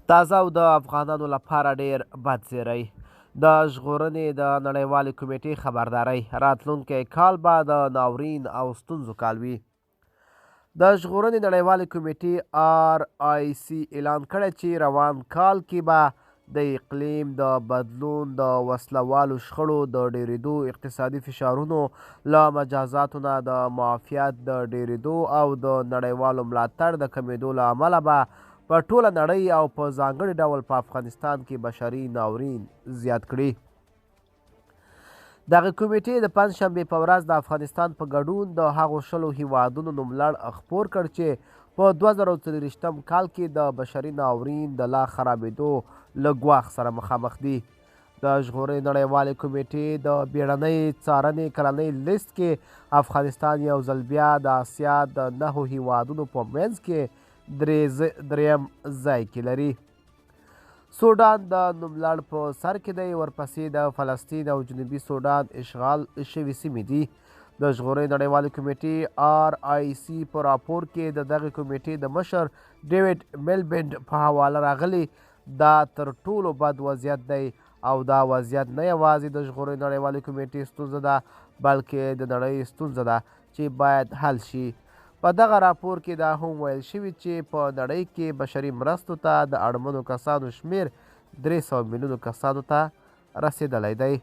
تازه او د افغانانو لپاره ډیر بد زیری. د ژغورنې د نړیوالې کمیټې خبرداری راتلونکی کال به د ناورین او ستونزو کال وي. د ژغورنې نړیوالې کمیټې RIC اعلان کړی چې روان کال کې به د اقلیم د بدلون، د وسلوالو شخړو د ډیریدو، اقتصادي فشارونو له مجازاتو نه د معافیت د ډیریدو او د نړیوالو ملاتړ د کمیدو له امله به په ټوله نړۍ او په ځانګړي ډول په افغانستان کې بشري ناورین زیات کړي. دغه کمیټې د پنجشنبې په ورځ د افغانستان په ګډون د هغو 20 هیوادونو نوملړ خپور کړ چې په 2024 کال کې د بشري ناورین د لا خرابېدو له ګواښ سره مخامخ دي. د ژغورنې نړیوالې کمیټې د بیړنۍ څارنې کلنۍ لیست کې افغانستان یو ځل بیا د اسیا د 9 هیوادونو په منځ کې دریم ځای کې لري. سودان د نوملړ په سر کې دی، ورپسې د فلسطین او جنوبي سودان اشغال شوي سیمې دي. د ژغورنې نړیوالې کمیټې RIC په راپور کې د دغې کمیټې د مشر ډیوډ میلبینډ په حواله راغلي دا تر ټولو بد وضعیت دی او دا وضعیت نه یوازې د ژغورنې نړیوالې کمیټې ستونزه ده بلکې د نړۍ ستونزه ده چې باید حل شي. په دغه راپور کې دا هم ویل شوي چې په نړۍ کې بشري مرستو ته د اړمنو کسانو شمیر 300 میلیونو کسانو ته رسیدلی دی.